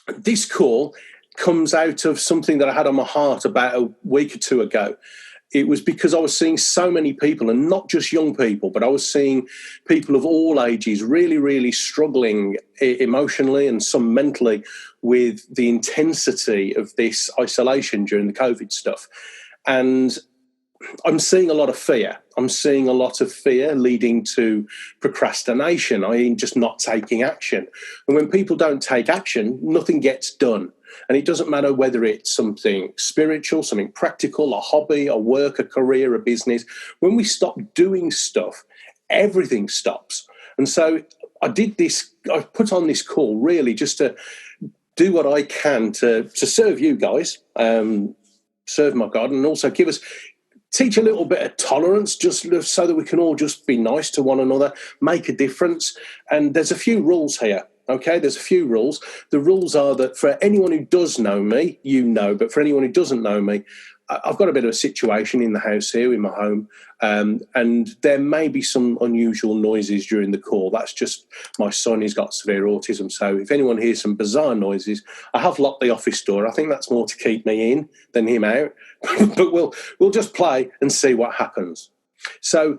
This call comes out of something that I had on my heart about a week or two ago. It was because I was seeing so many people, and not just young people, but I was seeing people of all ages really, really struggling emotionally and some mentally with the intensity of this isolation during the COVID stuff. And I'm seeing a lot of fear. I'm seeing a lot of fear leading to procrastination, i.e. just not taking action. And when people don't take action, nothing gets done. And it doesn't matter whether it's something spiritual, something practical, a hobby, a work, a career, a business. When we stop doing stuff, everything stops. And so I put on this call really just to do what I can to serve you guys, serve my God, and also teach a little bit of tolerance, just so that we can all just be nice to one another, make a difference. And there's a few rules here. Okay, there's a few rules. The rules are that for anyone who does know me, you know, but for anyone who doesn't know me, I've got a bit of a situation in the house here, in my home, and there may be some unusual noises during the call. That's just my son. He's got severe autism. So if anyone hears some bizarre noises, I have locked the office door. I think that's more to keep me in than him out. But we'll just play and see what happens. So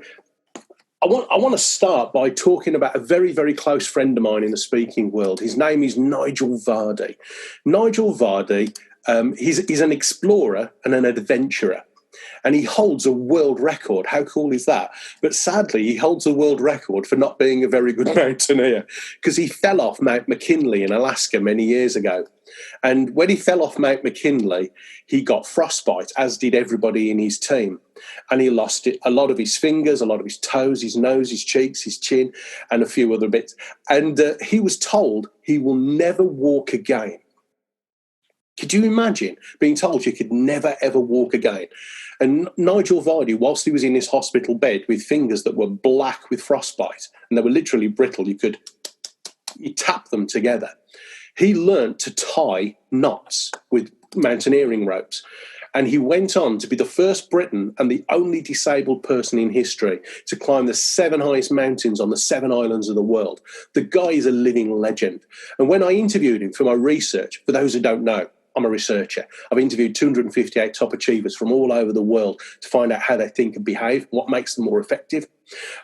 I want to start by talking about a very, very close friend of mine in the speaking world. His name is Nigel Verdi. Nigel Verdi, he's an explorer and an adventurer, and he holds a world record. How cool is that? But sadly, he holds a world record for not being a very good mountaineer, because he fell off Mount McKinley in Alaska many years ago. And when he fell off Mount McKinley, he got frostbite, as did everybody in his team. And he lost a lot of his fingers, a lot of his toes, his nose, his cheeks, his chin, and a few other bits. And he was told he will never walk again. Could you imagine being told you could never, ever walk again? And Nigel Verdi, whilst he was in his hospital bed with fingers that were black with frostbite, and they were literally brittle, you tap them together, he learnt to tie knots with mountaineering ropes. And he went on to be the first Briton and the only disabled person in history to climb the 7 highest mountains on the 7 islands of the world. The guy is a living legend. And when I interviewed him for my research, for those who don't know, I'm a researcher. I've interviewed 258 top achievers from all over the world to find out how they think and behave, what makes them more effective.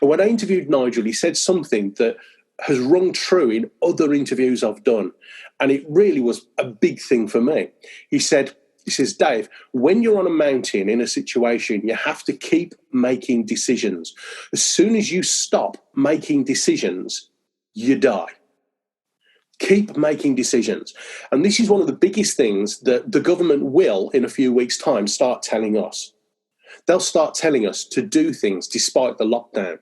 And when I interviewed Nigel, he said something that has rung true in other interviews I've done. And it really was a big thing for me. He says, Dave, when you're on a mountain in a situation, you have to keep making decisions. As soon as you stop making decisions, you die. Keep making decisions. And this is one of the biggest things that the government will, in a few weeks' time, start telling us. They'll start telling us to do things despite the lockdown.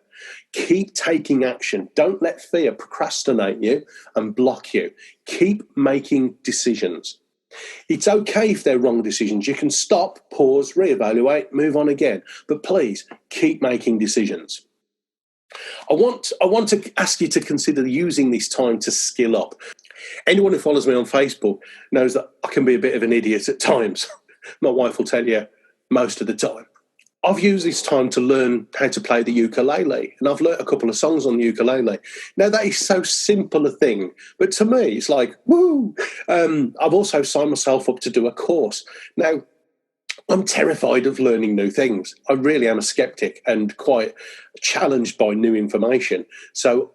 Keep taking action. Don't let fear procrastinate you and block you. Keep making decisions. It's okay if they're wrong decisions. You can stop, pause, reevaluate, move on again. But please, keep making decisions. I want to ask you to consider using this time to skill up. Anyone who follows me on Facebook knows that I can be a bit of an idiot at times. My wife will tell you most of the time. I've used this time to learn how to play the ukulele, and I've learnt a couple of songs on the ukulele. Now, that is so simple a thing, but to me, it's like, woo! I've also signed myself up to do a course. Now, I'm terrified of learning new things. I really am a skeptic and quite challenged by new information. So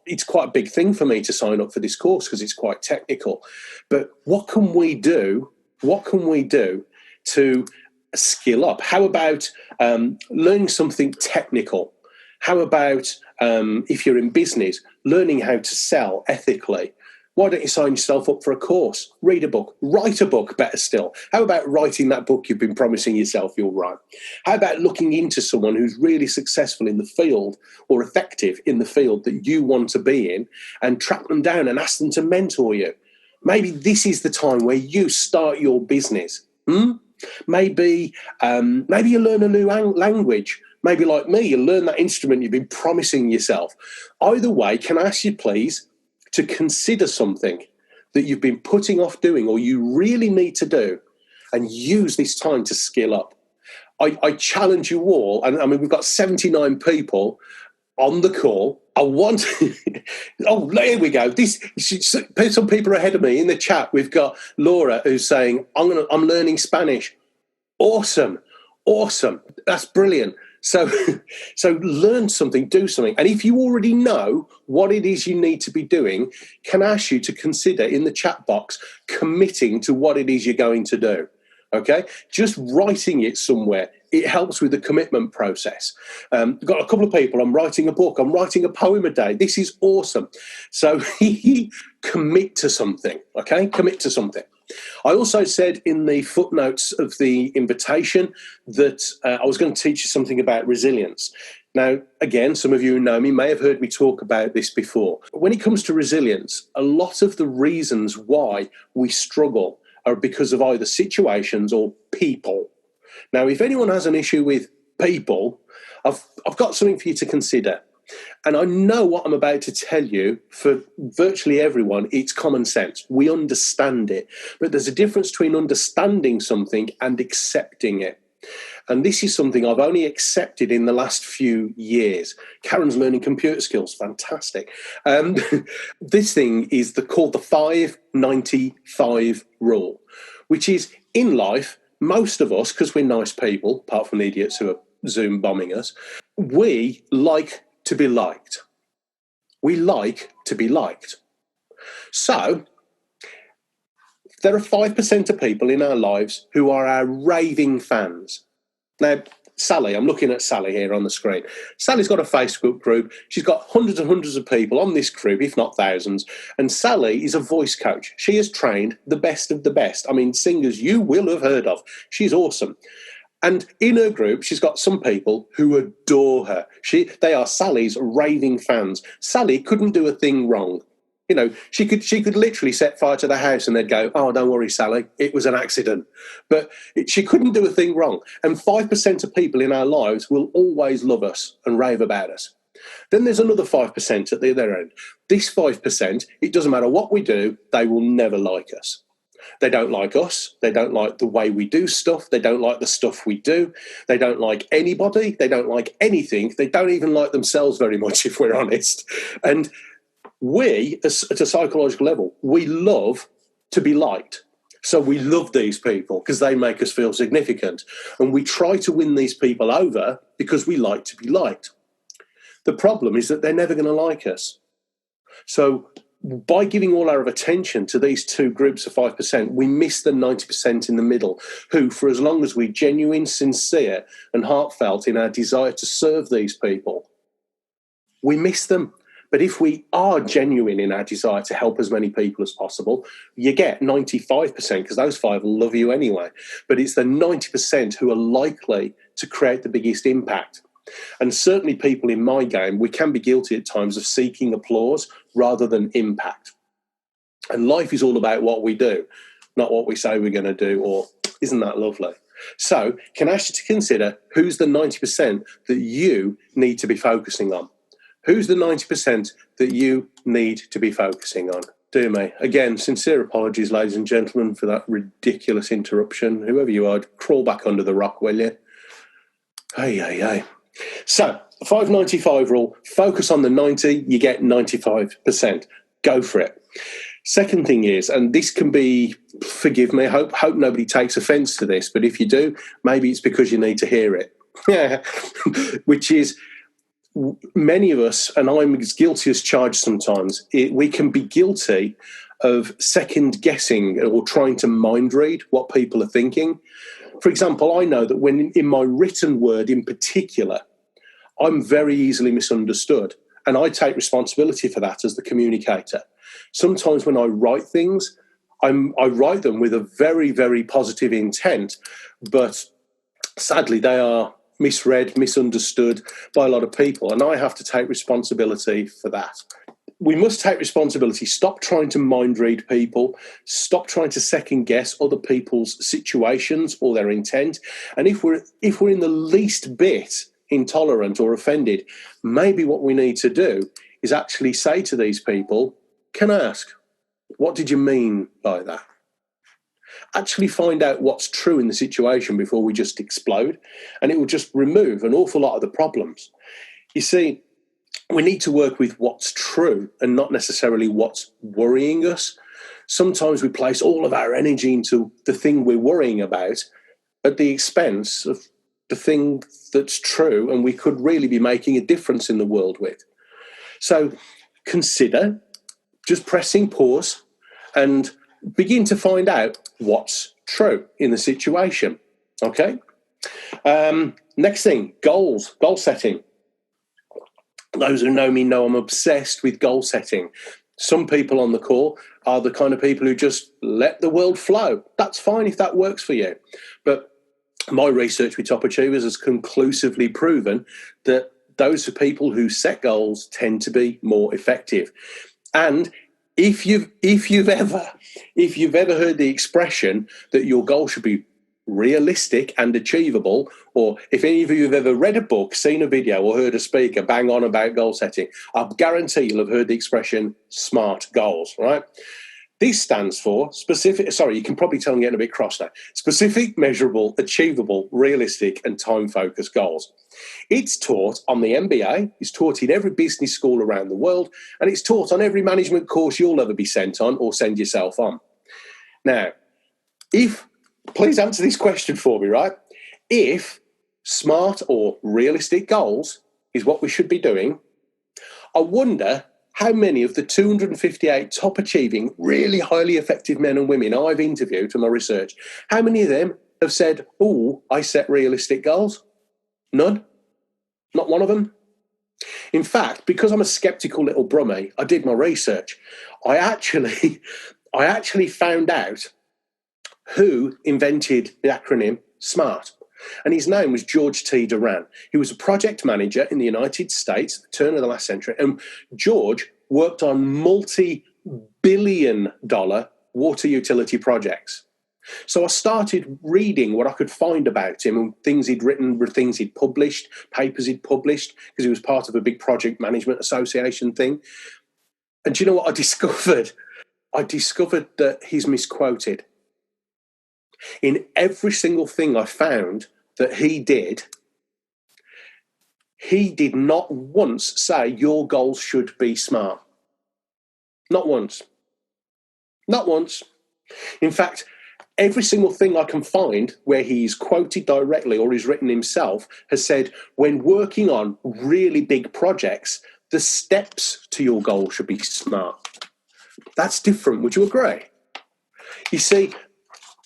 it's quite a big thing for me to sign up for this course because it's quite technical. But what can we do? What can we do to skill up? How about learning something technical? How about if you're in business, learning how to sell ethically? Why don't you sign yourself up for a course? Read a book. Write a book, better still. How about writing that book you've been promising yourself you'll write? How about looking into someone who's really successful in the field or effective in the field that you want to be in and track them down and ask them to mentor you? Maybe this is the time where you start your business. Maybe you learn a new language. Maybe like me, you learn that instrument you've been promising yourself. Either way, can I ask you please to consider something that you've been putting off doing or you really need to do and use this time to skill up. I challenge you all, and I mean, we've got 79 people on the call. I want. Oh, here we go. Some people are ahead of me in the chat. We've got Laura who's saying, "I'm learning Spanish." Awesome. That's brilliant. So learn something, do something. And if you already know what it is you need to be doing, can I ask you to consider in the chat box committing to what it is you're going to do. Okay? Just writing it somewhere. It helps with the commitment process. Got a couple of people. I'm writing a book. I'm writing a poem a day. This is awesome. So commit to something. Okay? Commit to something. I also said in the footnotes of the invitation that I was going to teach you something about resilience. Now, again, some of you who know me may have heard me talk about this before. When it comes to resilience, a lot of the reasons why we struggle are because of either situations or people. Now, if anyone has an issue with people, I've got something for you to consider. And I know what I'm about to tell you, for virtually everyone, it's common sense. We understand it. But there's a difference between understanding something and accepting it. And this is something I've only accepted in the last few years. Karen's learning computer skills, fantastic. This thing is called the 5-95 rule, which is in life, most of us, because we're nice people, apart from the idiots who are Zoom bombing us, we like to be liked. We like to be liked. So there are 5% of people in our lives who are our raving fans. Now, Sally, I'm looking at Sally here on the screen. Sally's got a Facebook group. She's got hundreds and hundreds of people on this group, if not thousands. And Sally is a voice coach. She has trained the best of the best. I mean, singers you will have heard of. She's awesome. And in her group, she's got some people who adore her. They are Sally's raving fans. Sally couldn't do a thing wrong. You know, she could literally set fire to the house and they'd go, "Oh, don't worry, Sally, it was an accident." But she couldn't do a thing wrong. And 5% of people in our lives will always love us and rave about us. Then there's another 5% at the other end. This 5%, it doesn't matter what we do, they will never like us. They don't like us. They don't like the way we do stuff. They don't like the stuff we do. They don't like anybody. They don't like anything. They don't even like themselves very much, if we're honest. And we, at a psychological level, we love to be liked. So we love these people because they make us feel significant. And we try to win these people over because we like to be liked. The problem is that they're never going to like us. So by giving all our attention to these two groups of 5%, we miss the 90% in the middle, who, for as long as we're genuine, sincere, and heartfelt in our desire to serve these people, we miss them. But if we are genuine in our desire to help as many people as possible, you get 95%, because those 5 will love you anyway. But it's the 90% who are likely to create the biggest impact. And certainly people in my game, we can be guilty at times of seeking applause rather than impact. And life is all about what we do, not what we say we're going to do, or isn't that lovely? So can I ask you to consider who's the 90% that you need to be focusing on? Who's the 90% that you need to be focusing on? Do me. Again, sincere apologies, ladies and gentlemen, for that ridiculous interruption. Whoever you are, crawl back under the rock, will you? Hey. So, 5-95 rule, focus on the 90, you get 95%. Go for it. Second thing is, and this can be, forgive me, hope nobody takes offence to this, but if you do, maybe it's because you need to hear it. Which is, many of us, and I'm as guilty as charged sometimes, we can be guilty of second guessing or trying to mind read what people are thinking. For example, I know that when in my written word in particular, I'm very easily misunderstood, and I take responsibility for that as the communicator. Sometimes when I write things, I write them with a very, very positive intent, but sadly they are misread, misunderstood by a lot of people, and I have to take responsibility for that. We must take responsibility. Stop trying to mind read people. Stop trying to second guess other people's situations or their intent. And if we're in the least bit intolerant or offended, maybe what we need to do is actually say to these people, "Can I ask, what did you mean by that?" Actually find out what's true in the situation before we just explode, and it will just remove an awful lot of the problems. You see, we need to work with what's true and not necessarily what's worrying us. Sometimes we place all of our energy into the thing we're worrying about at the expense of the thing that's true and we could really be making a difference in the world with. So consider just pressing pause and begin to find out what's true in the situation. Okay? Next thing, goal setting. Those who know me know I'm obsessed with goal setting. Some people on the call are the kind of people who just let the world flow. That's fine if that works for you. But my research with top achievers has conclusively proven that those people who set goals tend to be more effective. And if you've ever heard the expression that your goal should be realistic and achievable, or if any of you have ever read a book, seen a video, or heard a speaker bang on about goal setting, I guarantee you'll have heard the expression SMART goals, right? This stands for specific, you can probably tell I'm getting a bit cross now, specific, measurable, achievable, realistic, and time-focused goals. It's taught on the MBA, it's taught in every business school around the world, and it's taught on every management course you'll ever be sent on or send yourself on. Now, please answer this question for me, right? If SMART or realistic goals is what we should be doing, I wonder how many of the 258 top achieving, really highly effective men and women I've interviewed from my research, how many of them have said, oh, I set realistic goals? None? Not one of them? In fact, because I'm a skeptical little brummie, I did my research. I actually found out who invented the acronym SMART. And his name was George T. Duran. He was a project manager in the United States at the turn of the last century. And George worked on multi-billion-dollar water utility projects. So I started reading what I could find about him and things he'd written, things he'd published, papers he'd published, because he was part of a big project management association thing. And do you know what I discovered? I discovered that he's misquoted. In every single thing I found that he did not once say your goals should be SMART. Not once. Not once. In fact, every single thing I can find where he's quoted directly or he's written himself has said, when working on really big projects, the steps to your goal should be SMART. That's different. Would you agree? You see,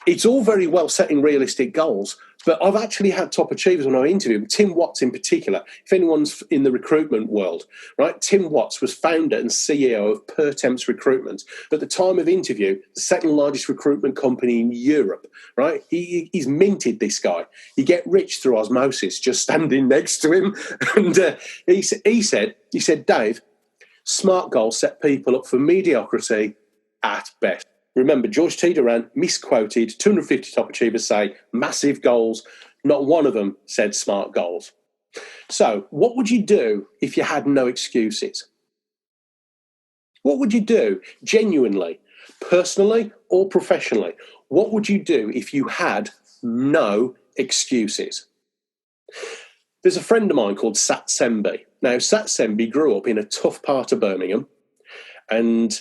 it's all very well setting realistic goals, but I've actually had top achievers when I interviewed, Tim Watts in particular. If anyone's in the recruitment world, right? Tim Watts was founder and CEO of Pertemps Recruitment. At the time of interview, the second largest recruitment company in Europe, right? He's minted this guy. You get rich through osmosis, just standing next to him. And he said, Dave, SMART goals set people up for mediocrity at best. Remember, George T. Duran misquoted 250 top achievers say massive goals. Not one of them said SMART goals. So what would you do if you had no excuses? What would you do genuinely, personally or professionally? What would you do if you had no excuses? There's a friend of mine called Sat Sembi. Now, Sat Sembi grew up in a tough part of Birmingham, and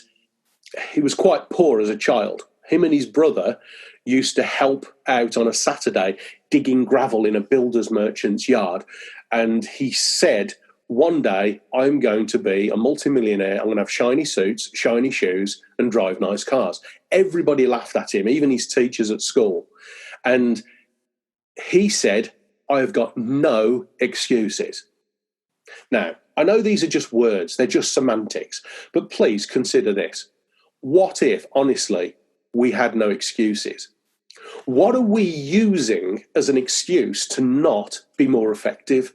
he was quite poor as a child. Him and his brother used to help out on a Saturday digging gravel in a builder's merchant's yard. And he said, one day I'm going to be a multimillionaire. I'm going to have shiny suits, shiny shoes, and drive nice cars. Everybody laughed at him, even his teachers at school. And he said, I have got no excuses. Now, I know these are just words. They're just semantics. But please consider this. What if, honestly, we had no excuses? What are we using as an excuse to not be more effective?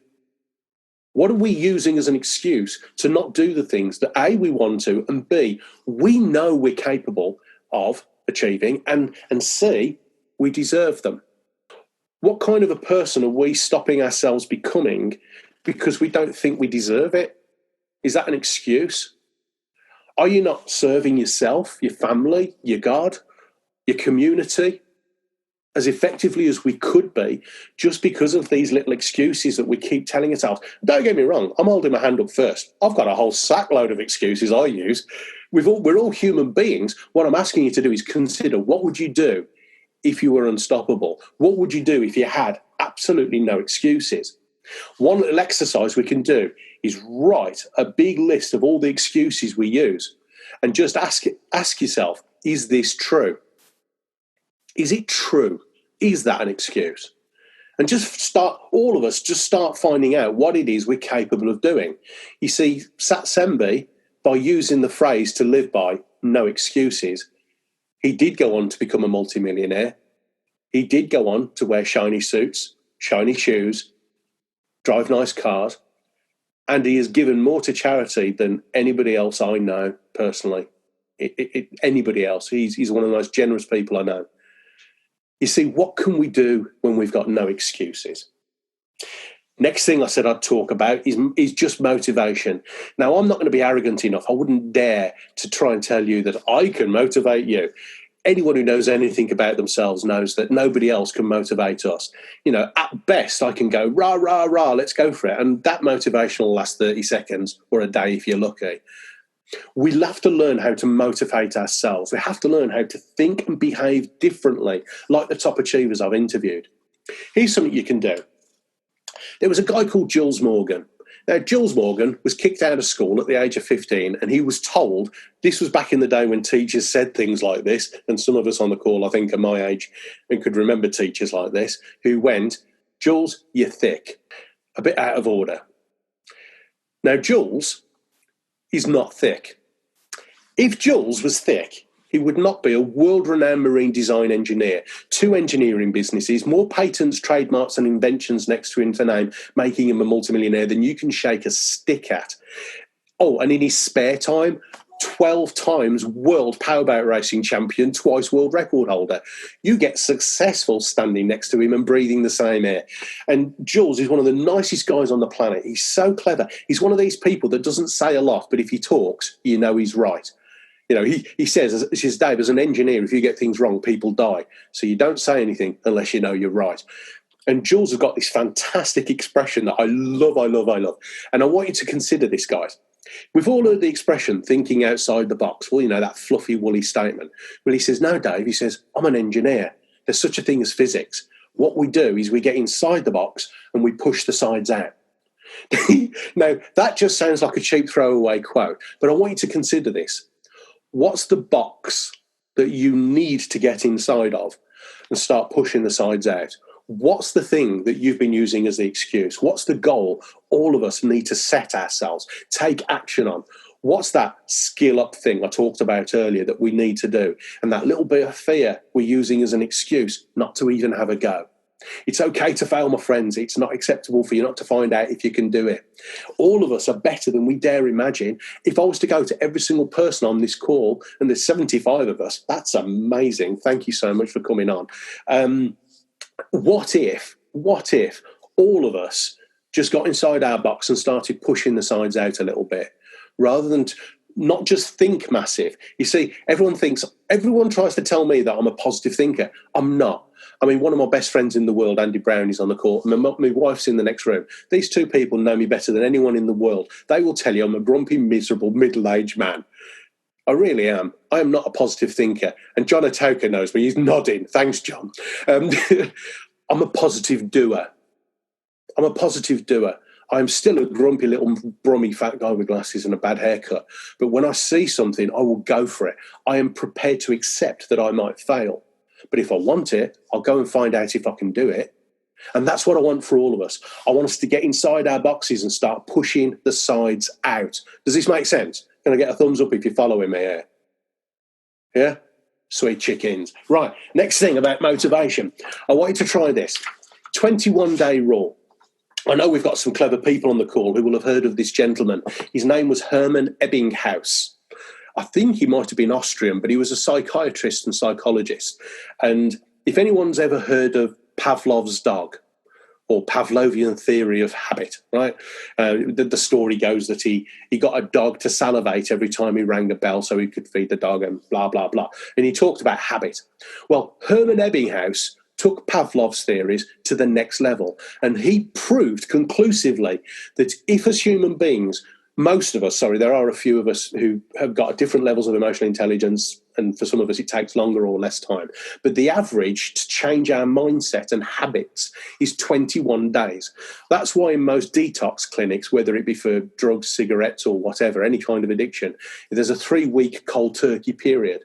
What are we using as an excuse to not do the things that A, we want to, and B, we know we're capable of achieving, and C, we deserve them? What kind of a person are we stopping ourselves becoming because we don't think we deserve it? Is that an excuse? Are you not serving yourself, your family, your God, your community as effectively as we could be just because of these little excuses that we keep telling ourselves. Don't get me wrong, I'm holding my hand up first. I've got a whole sackload of excuses I use. We're all human beings. What I'm asking you to do is consider, what would you do if you were unstoppable? What would you do if you had absolutely no excuses? One little exercise we can do is write a big list of all the excuses we use and just ask yourself, is this true? Is it true? Is that an excuse? And all of us start finding out what it is we're capable of doing. You see, Satsenbi, by using the phrase to live by, no excuses, he did go on to become a multimillionaire. He did go on to wear shiny suits, shiny shoes, drive nice cars, and he has given more to charity than anybody else I know personally. Anybody else. He's one of the most generous people I know. You see, what can we do when we've got no excuses? Next thing I said I'd talk about is just motivation. Now, I'm not going to be arrogant enough. I wouldn't dare to try and tell you that I can motivate you. Anyone who knows anything about themselves knows that nobody else can motivate us. You know, at best, I can go, rah, rah, rah, let's go for it. And that motivation will last 30 seconds or a day if you're lucky. We'll have to learn how to motivate ourselves. We have to learn how to think and behave differently, like the top achievers I've interviewed. Here's something you can do. There was a guy called Jules Morgan. Now, Jules Morgan was kicked out of school at the age of 15, and he was told, this was back in the day when teachers said things like this, and some of us on the call, I think, are my age and could remember teachers like this, who went, Jules, you're thick. A bit out of order. Now, Jules is not thick. If Jules was thick, he would not be a world-renowned marine design engineer, 2 engineering businesses, more patents, trademarks and inventions next to him to name, making him a multimillionaire than you can shake a stick at. Oh, and in his spare time, 12 times world powerboat racing champion, twice world record holder. You get successful standing next to him and breathing the same air. And Jules is one of the nicest guys on the planet. He's so clever. He's one of these people that doesn't say a lot, but if he talks, you know he's right. You know, he says, Dave, as an engineer, if you get things wrong, people die. So you don't say anything unless you know you're right. And Jules has got this fantastic expression that I love. And I want you to consider this, guys. We've all heard the expression, thinking outside the box. Well, you know, that fluffy, woolly statement. Well, he says, no, Dave, he says, I'm an engineer. There's such a thing as physics. What we do is we get inside the box and we push the sides out. Now, that just sounds like a cheap throwaway quote, but I want you to consider this. What's the box that you need to get inside of and start pushing the sides out? What's the thing that you've been using as the excuse? What's the goal all of us need to set ourselves, take action on? What's that skill up thing I talked about earlier that we need to do? And that little bit of fear we're using as an excuse not to even have a go. It's okay to fail, my friends. It's not acceptable for you not to find out if you can do it. All of us are better than we dare imagine. If I was to go to every single person on this call, and there's 75 of us, that's amazing. Thank you so much for coming on. What if all of us just got inside our box and started pushing the sides out a little bit, rather than not just think massive? You see, everyone tries to tell me that I'm a positive thinker. I'm not. I mean, one of my best friends in the world, Andy Brown, is on the call. My wife's in the next room. These 2 people know me better than anyone in the world. They will tell you I'm a grumpy, miserable, middle-aged man. I really am. I am not a positive thinker. And John Atoka knows me. He's nodding. Thanks, John. I'm a positive doer. I'm still a grumpy little brummy fat guy with glasses and a bad haircut. But when I see something, I will go for it. I am prepared to accept that I might fail. But if I want it, I'll go and find out if I can do it. And that's what I want for all of us. I want us to get inside our boxes and start pushing the sides out. Does this make sense? Can I get a thumbs up if you're following me here? Yeah? Sweet chickens. Right, next thing about motivation. I want you to try this. 21-day rule. I know we've got some clever people on the call who will have heard of this gentleman. His name was Hermann Ebbinghaus. I think he might have been Austrian, but he was a psychiatrist and psychologist. And if anyone's ever heard of Pavlov's dog, or Pavlovian theory of habit, right? The story goes that he got a dog to salivate every time he rang a bell so he could feed the dog and blah, blah, blah. And he talked about habit. Well, Hermann Ebbinghaus took Pavlov's theories to the next level. And he proved conclusively that if as human beings, most of us, there are a few of us who have got different levels of emotional intelligence, and for some of us it takes longer or less time. But the average to change our mindset and habits is 21 days. That's why in most detox clinics, whether it be for drugs, cigarettes or whatever, any kind of addiction, there's a 3-week cold turkey period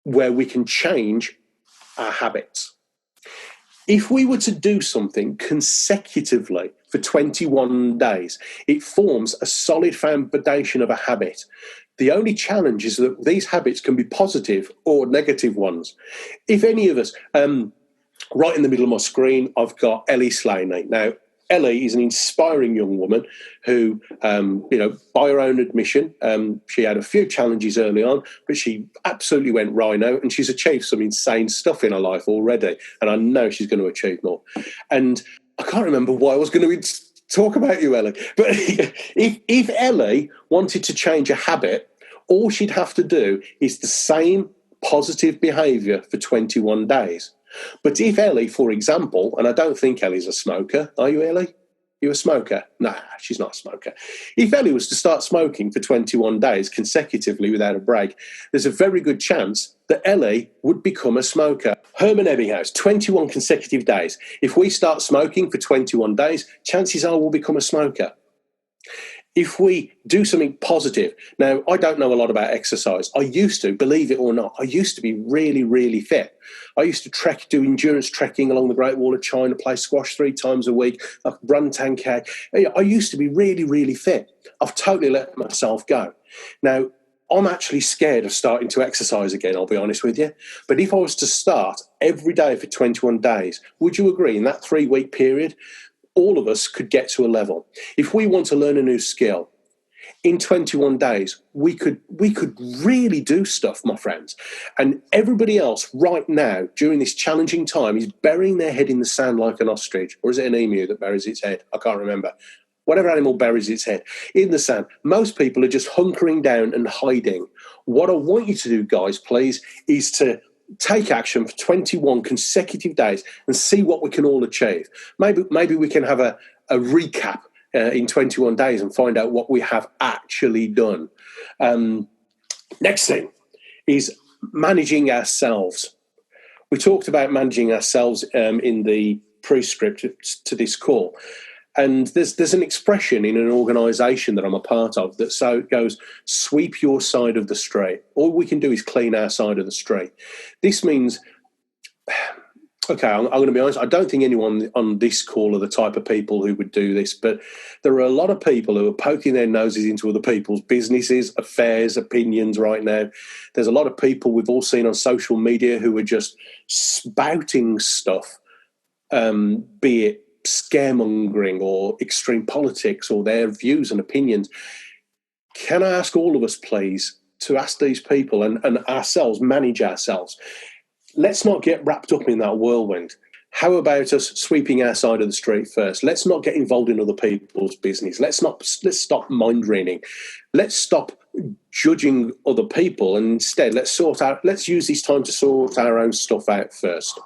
where we can change our habits. If we were to do something consecutively for 21 days, it forms a solid foundation of a habit. The only challenge is that these habits can be positive or negative ones. If any of us, right in the middle of my screen, I've got Ellie Slaney. Now, Ellie is an inspiring young woman who, by her own admission, she had a few challenges early on, but she absolutely went RHINO, and she's achieved some insane stuff in her life already. And I know she's going to achieve more. And I can't remember why I was going to talk about you, Ellie. But if Ellie wanted to change a habit, all she'd have to do is the same positive behaviour for 21 days. But if Ellie, for example, and I don't think Ellie's a smoker, are you, Ellie? You a smoker? Nah, she's not a smoker. If Ellie was to start smoking for 21 days consecutively without a break, there's a very good chance that Ellie would become a smoker. Hermann Ebbinghaus, 21 consecutive days. If we start smoking for 21 days, chances are we'll become a smoker. If we do something positive, now I don't know a lot about exercise. I used to, believe it or not, I used to be really, really fit. I used to do endurance trekking along the Great Wall of China, play squash 3 times a week, run 10K. I used to be really, really fit. I've totally let myself go. Now, I'm actually scared of starting to exercise again, I'll be honest with you. But if I was to start every day for 21 days, would you agree in that 3-week period, all of us could get to a level? If we want to learn a new skill, in 21 days, we could really do stuff, my friends. And everybody else right now, during this challenging time, is burying their head in the sand like an ostrich. Or is it an emu that buries its head? I can't remember. Whatever animal buries its head in the sand. Most people are just hunkering down and hiding. What I want you to do, guys, please, is to take action for 21 consecutive days and see what we can all achieve. Maybe we can have a recap in 21 days and find out what we have actually done. Next thing is managing ourselves. We talked about managing ourselves in the prescript to this call. And there's an expression in an organisation that I'm a part of that goes, sweep your side of the street. All we can do is clean our side of the street. This means, okay, I'm going to be honest, I don't think anyone on this call are the type of people who would do this, but there are a lot of people who are poking their noses into other people's businesses, affairs, opinions right now. There's a lot of people we've all seen on social media who are just spouting stuff, be it scaremongering or extreme politics or their views and opinions. Can I ask all of us, please, to ask these people and ourselves, manage ourselves? Let's not get wrapped up in that whirlwind. How about us sweeping our side of the street first? Let's not get involved in other people's business. Let's stop mind reading. Let's stop judging other people, and instead let's use this time to sort our own stuff out first.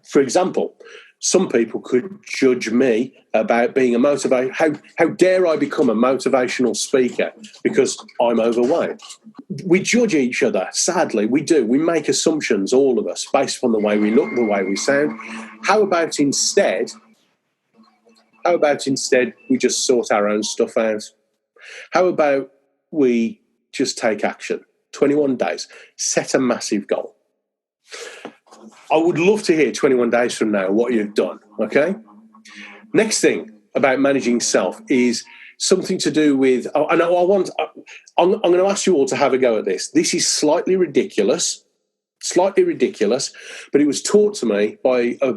For example, some people could judge me about being a motivator. How dare I become a motivational speaker because I'm overweight? We judge each other. Sadly, we do. We make assumptions, all of us, based on the way we look, the way we sound. How about instead we just sort our own stuff out? How about we just take action? 21 days. Set a massive goal. I would love to hear 21 days from now what you've done, okay? Next thing about managing self is something to do with, I'm going to ask you all to have a go at this. This is slightly ridiculous, but it was taught to me by a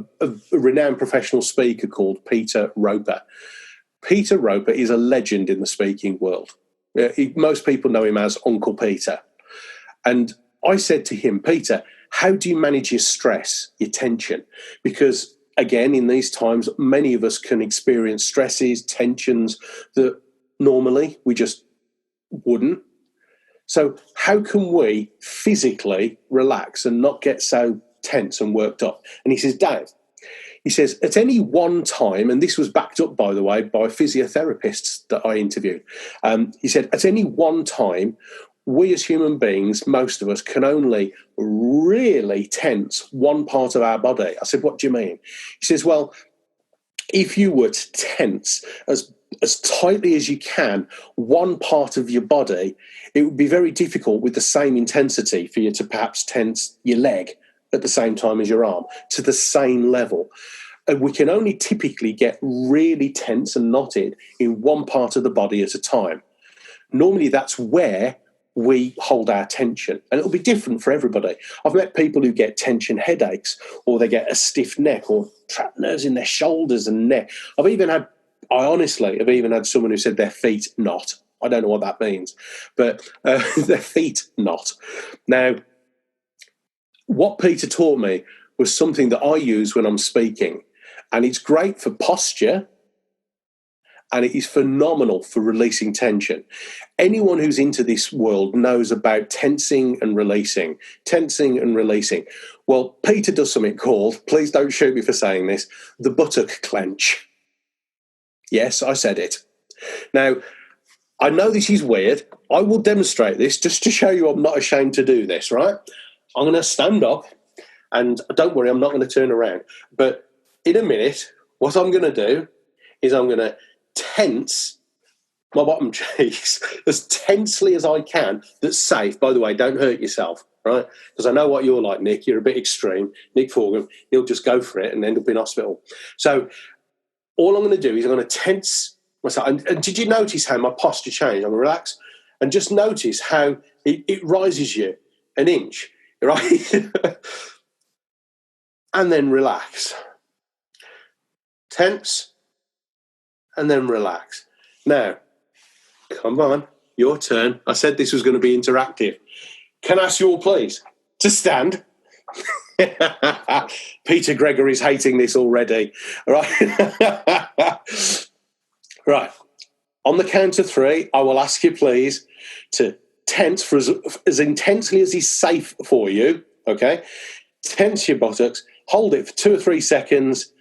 renowned professional speaker called Peter Roper. Peter Roper is a legend in the speaking world. Most people know him as Uncle Peter. And I said to him, Peter, how do you manage your stress, your tension? Because, again, in these times, many of us can experience stresses, tensions that normally we just wouldn't. So how can we physically relax and not get so tense and worked up? And he says, Dave, he says, at any one time, and this was backed up, by the way, by physiotherapists that I interviewed, he said, at any one time, we as human beings, most of us, can only really tense one part of our body. I said, what do you mean? He says, well, if you were to tense as tightly as you can one part of your body, it would be very difficult with the same intensity for you to perhaps tense your leg at the same time as your arm to the same level. And we can only typically get really tense and knotted in one part of the body at a time. Normally that's where we hold our tension, and it'll be different for everybody. I've met people who get tension headaches, or they get a stiff neck, or trapped nerves in their shoulders and neck. I honestly have even had someone who said their feet knot. I don't know what that means, but their feet knot. Now, what Peter taught me was something that I use when I'm speaking, and it's great for posture, and it is phenomenal for releasing tension. Anyone who's into this world knows about tensing and releasing. Well, Peter does something called, please don't shoot me for saying this, the buttock clench. Yes, I said it. Now, I know this is weird. I will demonstrate this just to show you I'm not ashamed to do this, right? I'm going to stand up, and don't worry, I'm not going to turn around. But in a minute, what I'm going to do is I'm going to tense my bottom cheeks as tensely as I can. That's safe, by the way. Don't hurt yourself, right? Because I know what you're like, Nick. You're a bit extreme. Nick Forgan, he'll just go for it and end up in hospital. So all I'm going to do is I'm going to tense myself. And did you notice how my posture changed? I'm going to relax and just notice how it rises you an inch, right? And then relax. Tense and then relax. Now, come on, your turn. I said this was going to be interactive. Can I ask you all, please, to stand? Peter Gregory's hating this already. Right. Right. On the count of three, I will ask you, please, to tense for as intensely as is safe for you. Okay? Tense your buttocks, hold it for 2 or 3 seconds,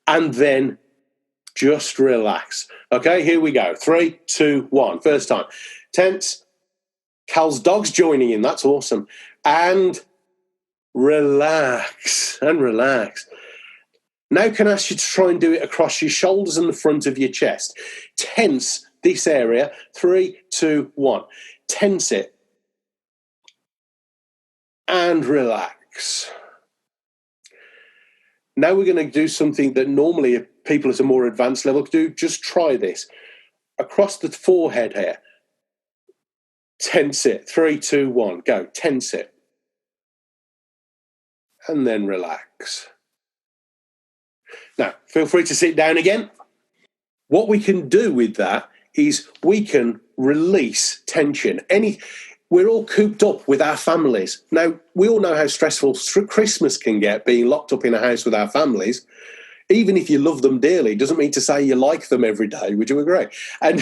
and then just relax. Okay, here we go. 3, 2, 1. First time. Tense. Cal's dog's joining in. That's awesome. And relax. And relax. Now can I ask you to try and do it across your shoulders and the front of your chest. Tense this area. 3, 2, 1. Tense it. And relax. Now we're going to do something that normally people at a more advanced level do. Just try this. Across the forehead here. Tense it. 3, 2, 1. Go. Tense it. And then relax. Now, feel free to sit down again. What we can do with that is we can release tension. We're all cooped up with our families. Now, we all know how stressful Christmas can get, being locked up in a house with our families. Even if you love them dearly, doesn't mean to say you like them every day. Would you agree? And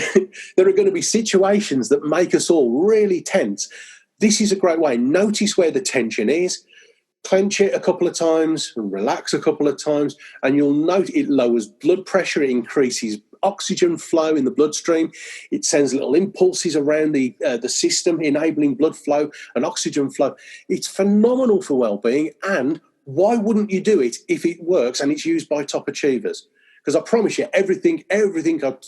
there are going to be situations that make us all really tense. This is a great way. Notice where the tension is. Clench it a couple of times and relax a couple of times, and you'll note it lowers blood pressure, it increases oxygen flow in the bloodstream, it sends little impulses around the system, enabling blood flow and oxygen flow. It's phenomenal for well-being, and why wouldn't you do it if it works and it's used by top achievers? Because I promise you, everything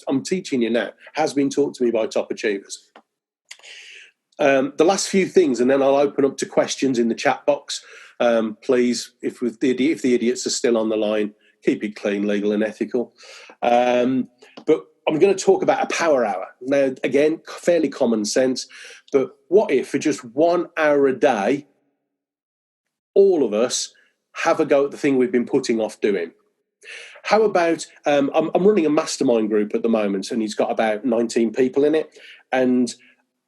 I'm teaching you now has been taught to me by top achievers. The last few things, and then I'll open up to questions in the chat box. Please, if the idiots are still on the line, keep it clean, legal and ethical. But I'm going to talk about a power hour. Now, again, fairly common sense, but what if for just 1 hour a day, all of us have a go at the thing we've been putting off doing? How about, I'm running a mastermind group at the moment, and it's got about 19 people in it, and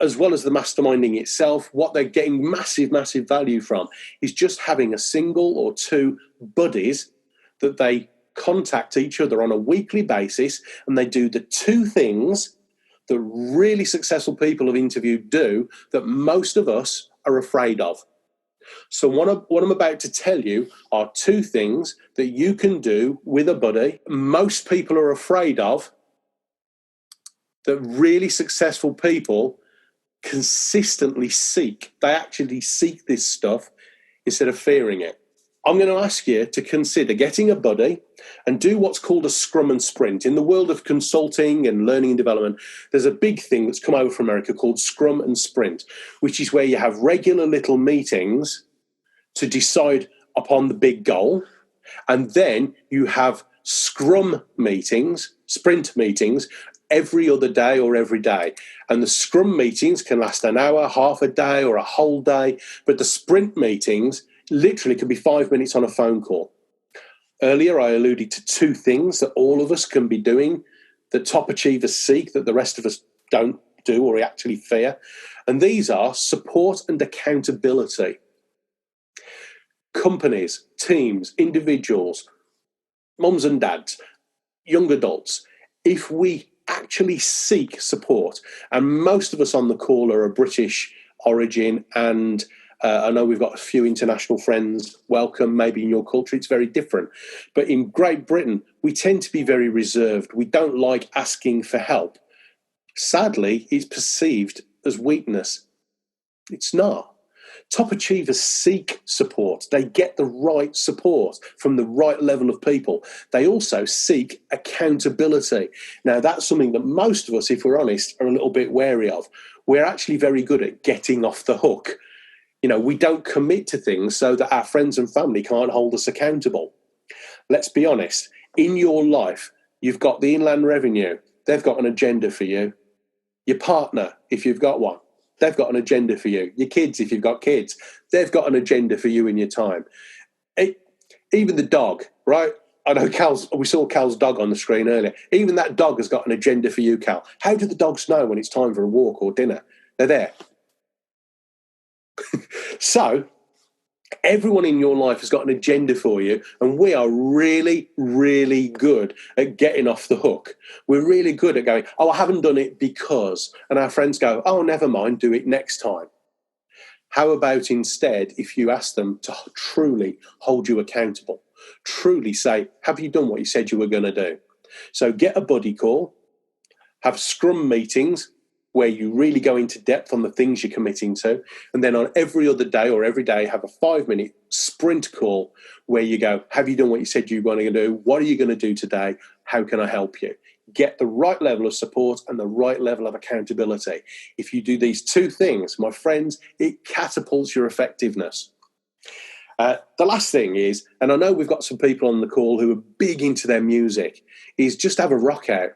as well as the masterminding itself, what they're getting massive, massive value from is just having a single or two buddies that they contact each other on a weekly basis, and they do the two things that really successful people have interviewed do that most of us are afraid of. So what I'm about to tell you are 2 things that you can do with a buddy most people are afraid of, that really successful people consistently seek. They actually seek this stuff instead of fearing it. I'm going to ask you to consider getting a buddy and do what's called a scrum and sprint. In the world of consulting and learning and development, there's a big thing that's come over from America called scrum and sprint, which is where you have regular little meetings to decide upon the big goal. And then you have scrum meetings, sprint meetings, every other day or every day. And the scrum meetings can last an hour, half a day, or a whole day. But the sprint meetings literally can be 5 minutes on a phone call. Earlier, I alluded to 2 things that all of us can be doing that top achievers seek, that the rest of us don't do or actually fear. And these are support and accountability. Companies, teams, individuals, mums and dads, young adults, if we actually seek support, and most of us on the call are of British origin, and I know we've got a few international friends. Welcome. Maybe in your culture it's very different. But in Great Britain, we tend to be very reserved. We don't like asking for help. Sadly, it's perceived as weakness. It's not. Top achievers seek support. They get the right support from the right level of people. They also seek accountability. Now, that's something that most of us, if we're honest, are a little bit wary of. We're actually very good at getting off the hook. You know, we don't commit to things so that our friends and family can't hold us accountable. Let's be honest. In your life, you've got the Inland Revenue. They've got an agenda for you. Your partner, if you've got one, they've got an agenda for you. Your kids, if you've got kids, they've got an agenda for you in your time. Even the dog, right? I know we saw Cal's dog on the screen earlier. Even that dog has got an agenda for you, Cal. How do the dogs know when it's time for a walk or dinner? They're there. So everyone in your life has got an agenda for you, and we are really, really good at getting off the hook. We're really good at going, oh, I haven't done it because, and our friends go, oh, never mind, do it next time. How about instead, if you ask them to truly hold you accountable, truly say, have you done what you said you were going to do? So get a buddy call, have scrum meetings where you really go into depth on the things you're committing to. And then on every other day or every day, have a 5-minute sprint call where you go, have you done what you said you were going to do? What are you going to do today? How can I help you? Get the right level of support and the right level of accountability. If you do these 2 things, my friends, it catapults your effectiveness. The last thing is, and I know we've got some people on the call who are big into their music, is just have a rock out.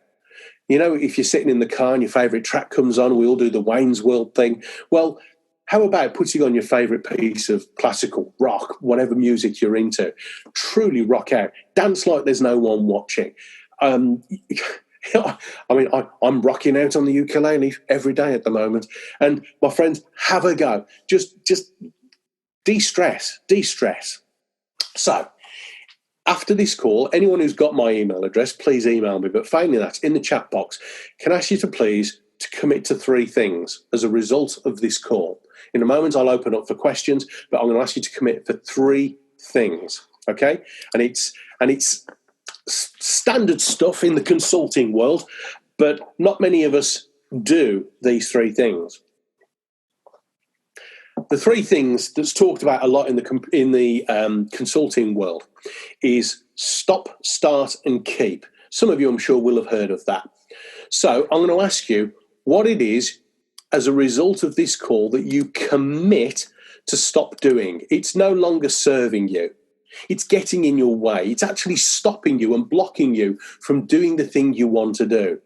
You know, if you're sitting in the car and your favourite track comes on, we all do the Wayne's World thing. Well, how about putting on your favourite piece of classical, rock, whatever music you're into? Truly rock out. Dance like there's no one watching. I mean, I'm rocking out on the ukulele every day at the moment. And my friends, have a go. Just de-stress. So, after this call, anyone who's got my email address, please email me. But failing that, in the chat box, can I ask you to please to commit to 3 things as a result of this call? In a moment, I'll open up for questions, but I'm going to ask you to commit for 3 things, okay? And it's standard stuff in the consulting world, but not many of us do these 3 things. The 3 things that's talked about a lot in the consulting world is stop, start, and keep. Some of you, I'm sure, will have heard of that. So I'm going to ask you what it is as a result of this call that you commit to stop doing. It's no longer serving you. It's getting in your way. It's actually stopping you and blocking you from doing the thing you want to do.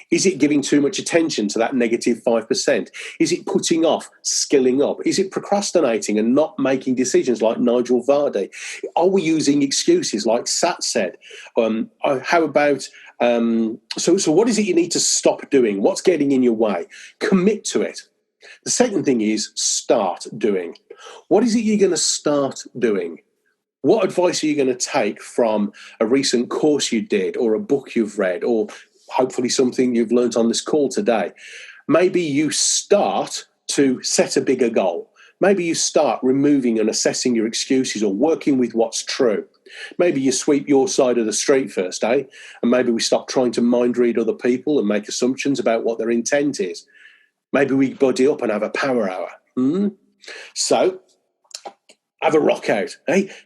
Is it giving too much attention to that negative 5%? Is it putting off skilling up? Is it procrastinating and not making decisions like Nigel Verdi? Are we using excuses like Sat said? How about, so what is it you need to stop doing? What's getting in your way? Commit to it. The second thing is start doing. What is it you're going to start doing? What advice are you going to take from a recent course you did or a book you've read or hopefully something you've learnt on this call today. Maybe you start to set a bigger goal. Maybe you start removing and assessing your excuses or working with what's true. Maybe you sweep your side of the street first, and maybe we stop trying to mind read other people and make assumptions about what their intent is. Maybe we buddy up and have a power hour. So have a rock out.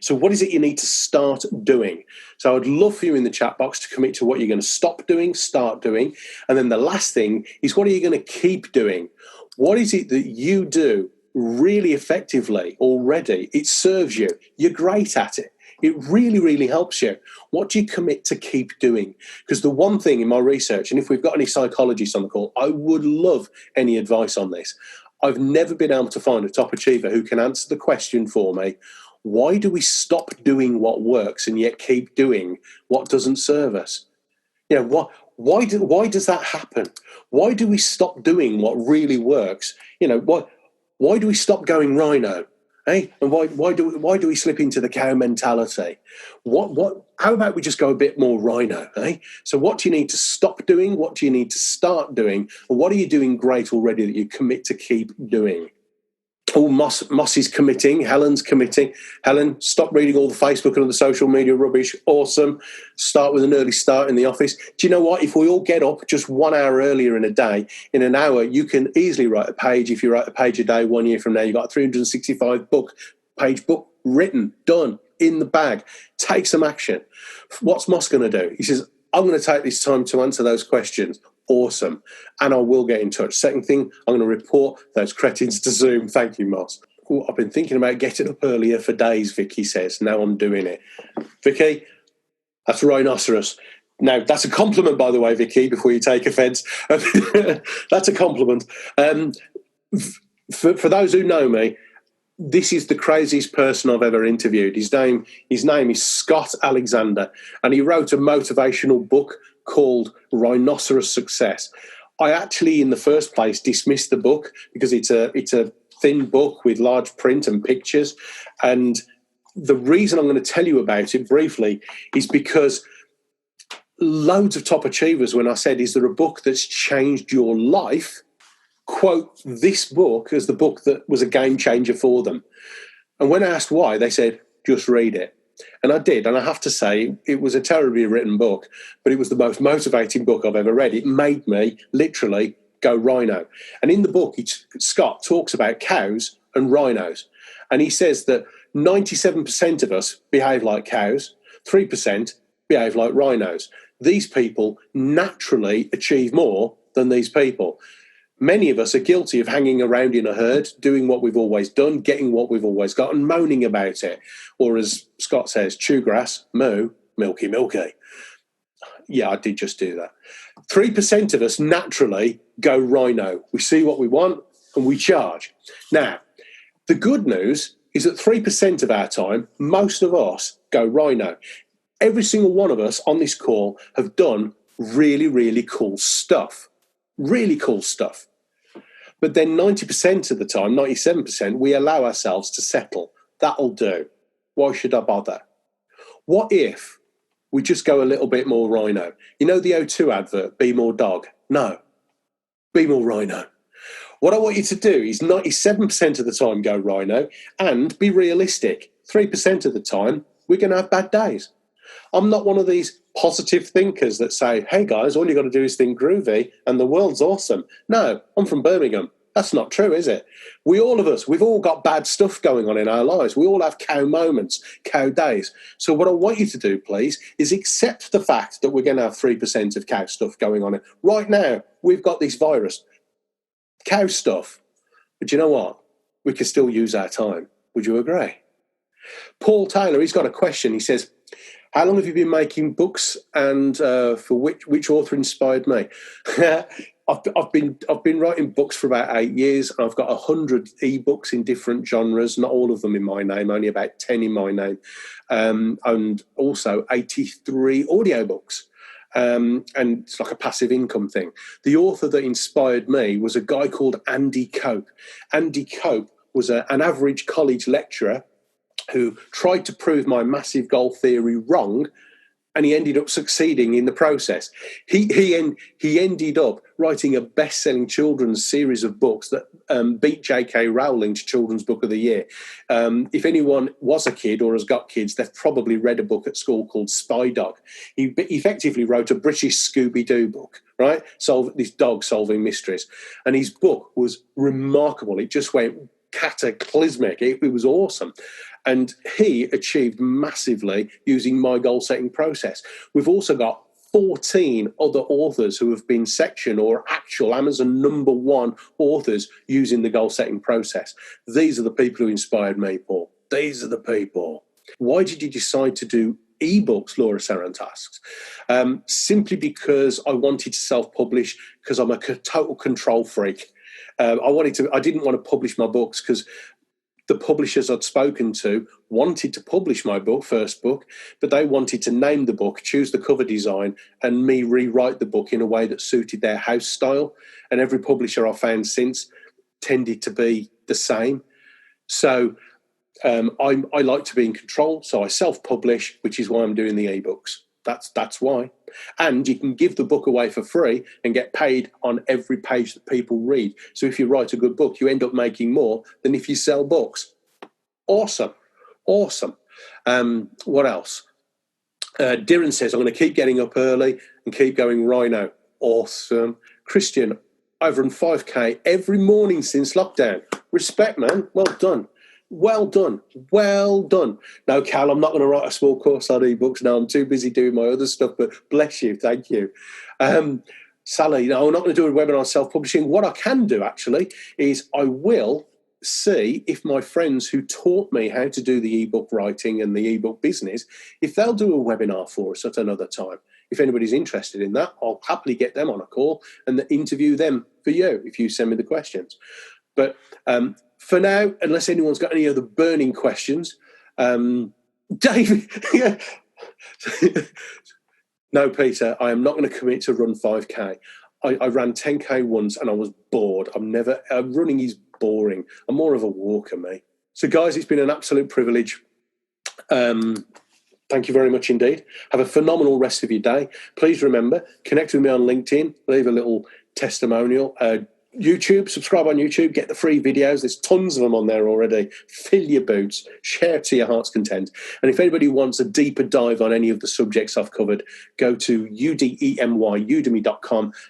So what is it you need to start doing? So I'd love for you in the chat box to commit to what you're going to stop doing, start doing. And then the last thing is, what are you going to keep doing? What is it that you do really effectively already? It serves you. You're great at it. It really, really helps you. What do you commit to keep doing? Because the one thing in my research, and if we've got any psychologists on the call, I would love any advice on this. I've never been able to find a top achiever who can answer the question for me, why do we stop doing what works and yet keep doing what doesn't serve us? Why does that happen? Why do we stop doing what really works? Why do we stop going RHINO? And why do we slip into the cow mentality? How about we just go a bit more RHINO? So what do you need to stop doing? What do you need to start doing? And what are you doing great already that you commit to keep doing? Oh, Moss is committing. Helen's committing. Helen, stop reading all the Facebook and all the social media rubbish. Awesome. Start with an early start in the office. Do you know what? If we all get up just 1 hour earlier in a day, in an hour, you can easily write a page. If you write a page a day, 1 year from now, you've got a 365-page book written, done, in the bag. Take some action. What's Moss going to do? He says, I'm going to take this time to answer those questions. Awesome. And I will get in touch. Second thing, I'm going to report those cretins to Zoom. Thank you, Moss. Ooh, I've been thinking about getting up earlier for days, Vicky says. Now I'm doing it. Vicky, that's rhinoceros. Now, that's a compliment, by the way, Vicky, before you take offence. That's a compliment. For those who know me, this is the craziest person I've ever interviewed. His name is Scott Alexander, and he wrote a motivational book called Rhinoceros Success. I actually, in the first place, dismissed the book because it's a thin book with large print and pictures. And the reason I'm going to tell you about it briefly is because loads of top achievers, when I said, is there a book that's changed your life, quote this book as the book that was a game changer for them. And when I asked why, they said, just read it. And I did, and I have to say, it was a terribly written book, but it was the most motivating book I've ever read. It made me literally go RHINO. And in the book, Scott talks about cows and rhinos. And he says that 97% of us behave like cows, 3% behave like rhinos. These people naturally achieve more than these people. Many of us are guilty of hanging around in a herd, doing what we've always done, getting what we've always got, and moaning about it. Or as Scott says, chew grass, moo, milky, milky. Yeah, I did just do that. 3% of us naturally go RHINO. We see what we want and we charge. Now, the good news is that 3% of our time, most of us go RHINO. Every single one of us on this call have done really, really cool stuff. Really cool stuff. But then 90% of the time, 97%, we allow ourselves to settle. That'll do. Why should I bother? What if we just go a little bit more RHINO? You know the O2 advert, be more dog? No. Be more RHINO. What I want you to do is 97% of the time go RHINO and be realistic. 3% of the time, we're going to have bad days. I'm not one of these positive thinkers that say, hey guys, all you got to do is think groovy and the world's awesome. No, I'm from Birmingham. That's not true, is it? We've all got bad stuff going on in our lives. We all have cow moments, cow days. So what I want you to do, please, is accept the fact that we're going to have 3% of cow stuff going on. Right now, we've got this virus, cow stuff. But you know what? We can still use our time. Would you agree? Paul Taylor, he's got a question. He says, how long have you been making books, and for which author inspired me? I've been writing books for about 8 years, and I've got 100 ebooks in different genres, not all of them in my name, only about 10 in my name, and also 83 audiobooks. And it's like a passive income thing. The author that inspired me was a guy called Andy Cope. Andy Cope was an average college lecturer who tried to prove my massive goal theory wrong and he ended up succeeding in the process. He ended up writing a best-selling children's series of books that beat J.K. Rowling to Children's Book of the Year. If anyone was a kid or has got kids, they've probably read a book at school called Spy Dog. He effectively wrote a British Scooby-Doo book, right? This dog solving mysteries. And his book was remarkable. It just went cataclysmic. It was awesome. And he achieved massively using my goal setting process. We've also got 14 other authors who have been section or actual Amazon #1 authors using the goal setting process. These are the people who inspired me, Paul. These are the people. Why did you decide to do ebooks, Laura Sarant asks? Simply because I wanted to self-publish, because I'm a total control freak. I didn't want to publish my books because the publishers I'd spoken to wanted to publish my first book, but they wanted to name the book, choose the cover design, and me rewrite the book in a way that suited their house style. And every publisher I've found since tended to be the same. So I like to be in control, so I self-publish, which is why I'm doing the ebooks. That's why. And you can give the book away for free and get paid on every page that people read. So if you write a good book, you end up making more than if you sell books. Awesome. What else? Diran says, I'm going to keep getting up early and keep going RHINO. Awesome. Christian, I've run 5K every morning since lockdown. Respect, man. Well done. No, Cal, I'm not going to write a small course on ebooks. No, I'm too busy doing my other stuff, but bless you. Thank you. Sally, no, I'm not going to do a webinar on self-publishing. What I can do, actually, is I will see if my friends who taught me how to do the ebook writing and the ebook business, if they'll do a webinar for us at another time. If anybody's interested in that, I'll happily get them on a call and interview them for you if you send me the questions. But for now, unless anyone's got any other burning questions, David, no, Peter, I am not going to commit to run 5K. I ran 10K once and I was bored. Running is boring. I'm more of a walker, mate. So, guys, it's been an absolute privilege. Thank you very much indeed. Have a phenomenal rest of your day. Please remember, connect with me on LinkedIn, leave a little testimonial. YouTube, subscribe on YouTube, get the free videos. There's tons of them on there already. Fill your boots, share to your heart's content. And if anybody wants a deeper dive on any of the subjects I've covered, go to udemy.com,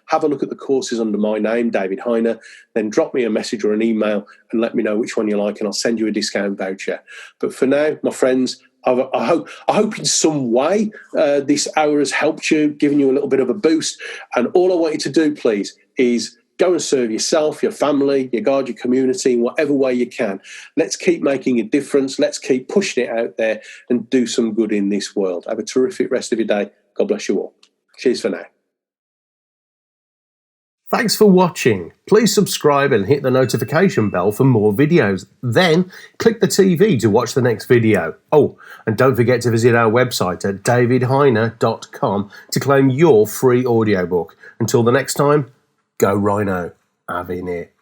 have a look at the courses under my name, David Hyner, then drop me a message or an email and let me know which one you like and I'll send you a discount voucher. But for now, my friends, I hope in some way this hour has helped you, given you a little bit of a boost. And all I want you to do, please, is go and serve yourself, your family, your God, your community, in whatever way you can. Let's keep making a difference. Let's keep pushing it out there and do some good in this world. Have a terrific rest of your day. God bless you all. Cheers for now. Thanks for watching. Please subscribe and hit the notification bell for more videos. Then click the TV to watch the next video. Oh, and don't forget to visit our website at davidhyner.com to claim your free audiobook. Until the next time, go RHINO. Have in it.